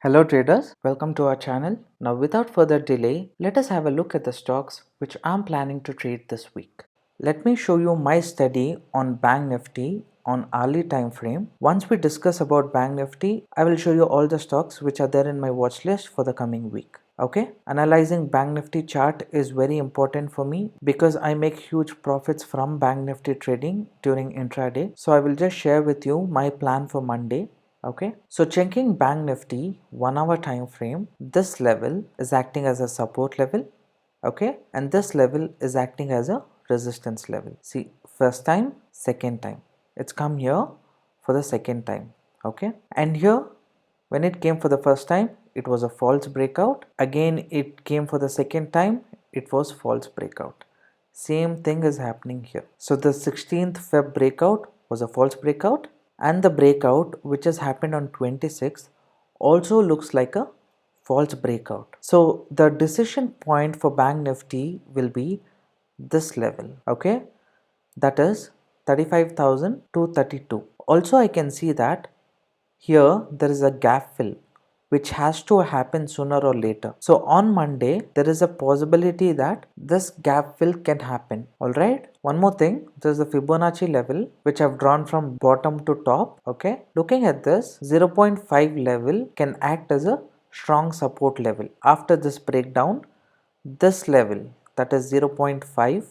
Hello traders, welcome to our channel. Now without further delay, let us have a look at the stocks which I'm planning to trade this week. Let me show you my study on Bank Nifty on hourly time frame. Once we discuss about Bank Nifty, I will show you all the stocks which are there in my watch list for the coming week. Okay, analyzing Bank Nifty chart is very important for me because I make huge profits from Bank Nifty trading during intraday. So I will just share with you my plan for Monday. Okay, so checking Bank Nifty 1 hour time frame, this level is acting as a support level. Okay, and this level is acting as a resistance level. See, first time, second time, it's come here for the second time. Okay, and here when it came for the first time, it was a false breakout. Again, it came for the second time, it was false breakout. Same thing is happening here. So the 16th Feb breakout was a false breakout, and the breakout which has happened on 26th also looks like a false breakout. So the decision point for Bank Nifty will be this level. Okay, that is 35,232. Also I can see that here there is a gap fill which has to happen sooner or later. So on Monday, there is a possibility that this gap fill can happen. Alright. One more thing, there is the Fibonacci level which I've drawn from bottom to top. Okay. Looking at this, 0.5 level can act as a strong support level. After this breakdown, this level, that is 0.5,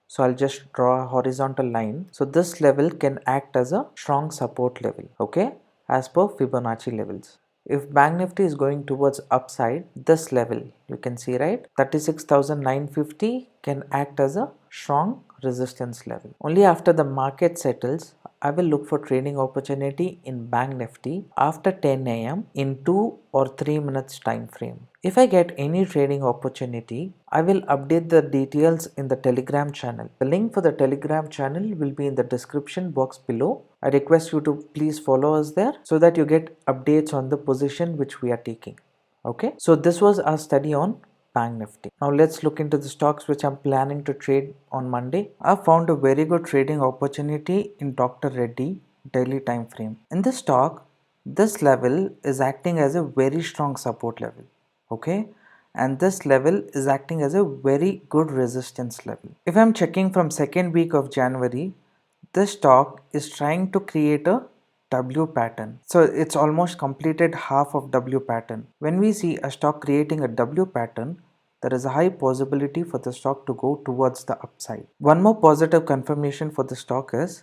so I'll just draw a horizontal line. So this level can act as a strong support level, okay, as per Fibonacci levels. If Bank Nifty is going towards upside, this level you can see, right, 36,950 can act as a strong resistance level. Only after the market settles, I will look for trading opportunity in Bank Nifty after 10 a.m. in 2 or 3 minutes time frame. If I get any trading opportunity, I will update the details in the Telegram channel. The link for the Telegram channel will be in the description box below. I request you to please follow us there so that you get updates on the position which we are taking. Okay, so this was our study on Bank Nifty. Now let's look into the stocks which I'm planning to trade on Monday. I found a very good trading opportunity in Dr. Reddy daily time frame. In this stock, this level is acting as a very strong support level. Okay, and this level is acting as a very good resistance level. If I'm checking from second week of January, this stock is trying to create a W pattern. So it's almost completed half of W pattern. When we see a stock creating a W pattern, there is a high possibility for the stock to go towards the upside. One more positive confirmation for the stock is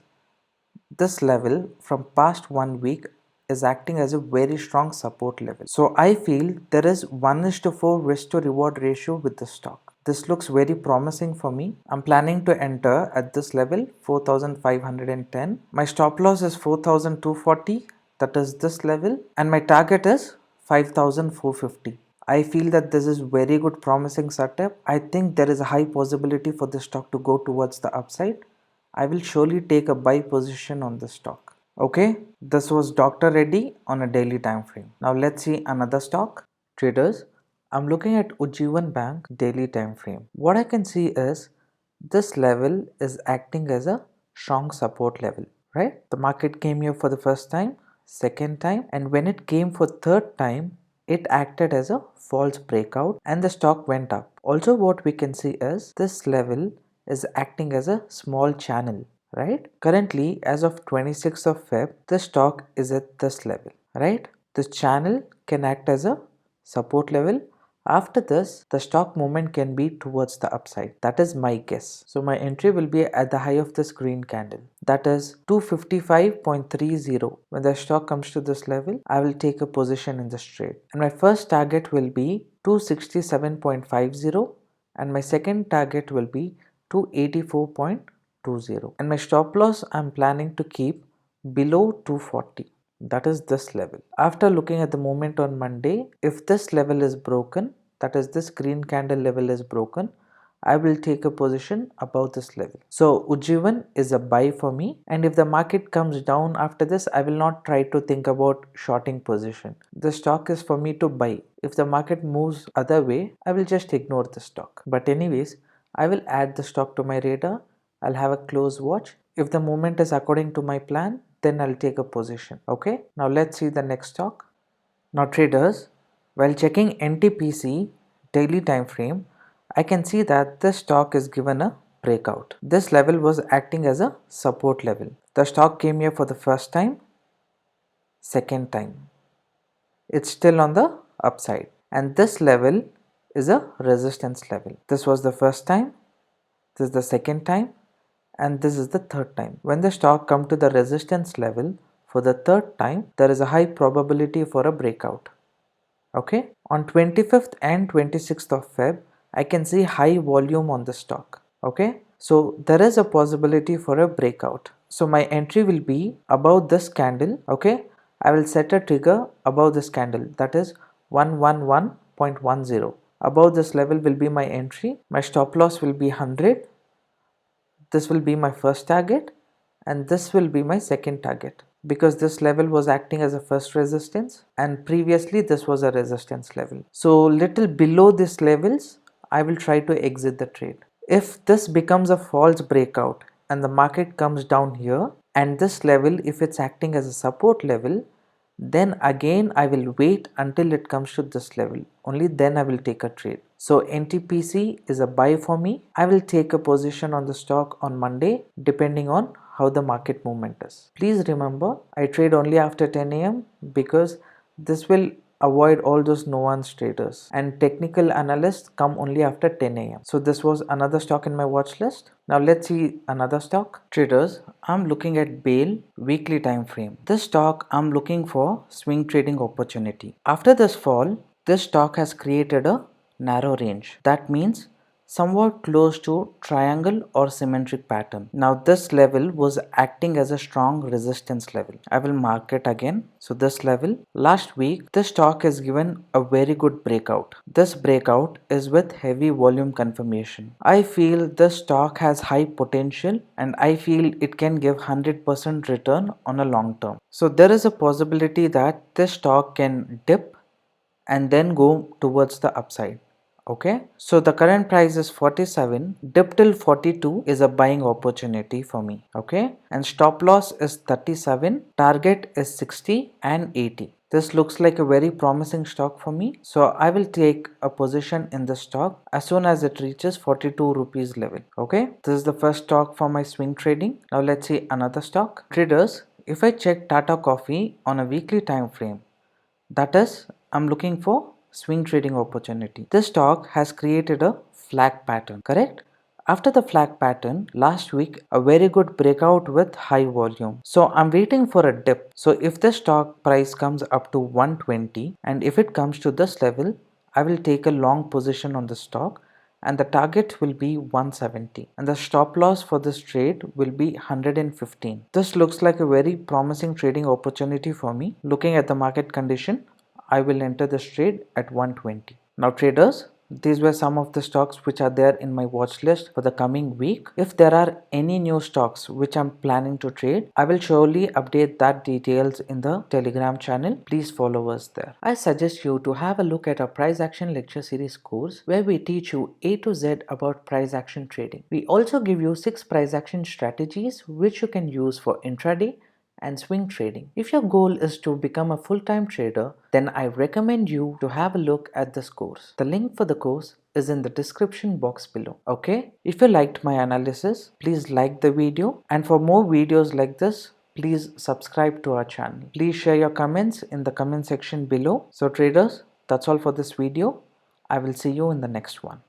this level from past 1 week is acting as a very strong support level. So I feel there is 1:4 risk to reward ratio with the stock. This looks very promising for me. I'm planning to enter at this level 4,510. My stop loss is 4,240, that is this level, and my target is 5,450. I feel that this is very good promising setup. I think there is a high possibility for the stock to go towards the upside. I will surely take a buy position on the stock. Okay, this was Dr. Reddy on a daily time frame. Now let's see another stock. Traders, I'm looking at Ujjivan Bank daily time frame. What I can see is this level is acting as a strong support level, right? The market came here for the first time, second time, and when it came for third time, it acted as a false breakout and the stock went up. Also, what we can see is this level is acting as a small channel, right? Currently, as of 26th of Feb, the stock is at this level, right? This channel can act as a support level. After this, the stock movement can be towards the upside. That is my guess. So my entry will be at the high of this green candle. That is 255.30. When the stock comes to this level, I will take a position in this trade. And my first target will be 267.50 and my second target will be 284.20. And my stop loss I'm planning to keep below 240. That is this level. After looking at the movement on Monday, if this level is broken, that is this green candle level is broken, I will take a position above this level. So Ujjivan is a buy for me, and if the market comes down after this, I will not try to think about shorting position. The stock is for me to buy. If the market moves other way, I will just ignore the stock. But anyways, I will add the stock to my radar. I'll have a close watch. If the movement is according to my plan, then I'll take a position. Okay, now let's see the next stock. Now traders, while checking NTPC daily time frame, I can see that this stock is given a breakout. This level was acting as a support level. The stock came here for the first time, second time. It's still on the upside, and this level is a resistance level. This was the first time, this is the second time, and this is the third time. When the stock come to the resistance level for the third time, there is a high probability for a breakout. Okay, on 25th and 26th of Feb, I can see high volume on the stock. Okay, so there is a possibility for a breakout. So my entry will be above this candle. Okay, I will set a trigger above this candle, that is 111.10. Above this level will be my entry. My stop loss will be 100. This will be my first target, and this will be my second target, because this level was acting as a first resistance and previously this was a resistance level. So little below these levels I will try to exit the trade. If this becomes a false breakout and the market comes down here, and this level, if it's acting as a support level, then again I will wait until it comes to this level. Only then I will take a trade. So NTPC is a buy for me. I will take a position on the stock on Monday depending on how the market movement is. Please remember, I trade only after 10 a.m. because this will avoid all those nuanced traders, and technical analysts come only after 10 a.m. So this was another stock in my watch list. Now let's see another stock. Traders, I'm looking at BAIL weekly time frame. This stock I'm looking for swing trading opportunity. After this fall, this stock has created a narrow range. That means somewhat close to triangle or symmetric pattern. Now this level was acting as a strong resistance level. I will mark it again. So this level, last week this stock has given a very good breakout. This breakout is with heavy volume confirmation. I feel this stock has high potential and I feel it can give 100% return on a long term. So there is a possibility that this stock can dip and then go towards the upside. Okay, so the current price is 47. Dip till 42 is a buying opportunity for me. Okay, and stop loss is 37, target is 60 and 80. This looks like a very promising stock for me, so I will take a position in the stock as soon as it reaches 42 rupees level. Okay, this is the first stock for my swing trading. Now let's see another stock. Traders, if I check Tata Coffee on a weekly time frame, that is, I'm looking for swing trading opportunity. This stock has created a flag pattern, correct? After the flag pattern, last week, a very good breakout with high volume. So I'm waiting for a dip. So if the stock price comes up to 120 and if it comes to this level, I will take a long position on the stock and the target will be 170 and the stop loss for this trade will be 115. This looks like a very promising trading opportunity for me. Looking at the market condition, I will enter this trade at 120. Now traders, these were some of the stocks which are there in my watch list for the coming week. If there are any new stocks which I'm planning to trade, I will surely update that details in the Telegram channel. Please follow us there. I suggest you to have a look at our price action lecture series course where we teach you A to Z about price action trading. We also give you 6 price action strategies which you can use for intraday and swing trading. If your goal is to become a full-time trader, then I recommend you to have a look at this course. The link for the course is in the description box below. Okay? If you liked my analysis, please like the video, and for more videos like this, please subscribe to our channel. Please share your comments in the comment section below. So traders, that's all for this video. I will see you in the next one.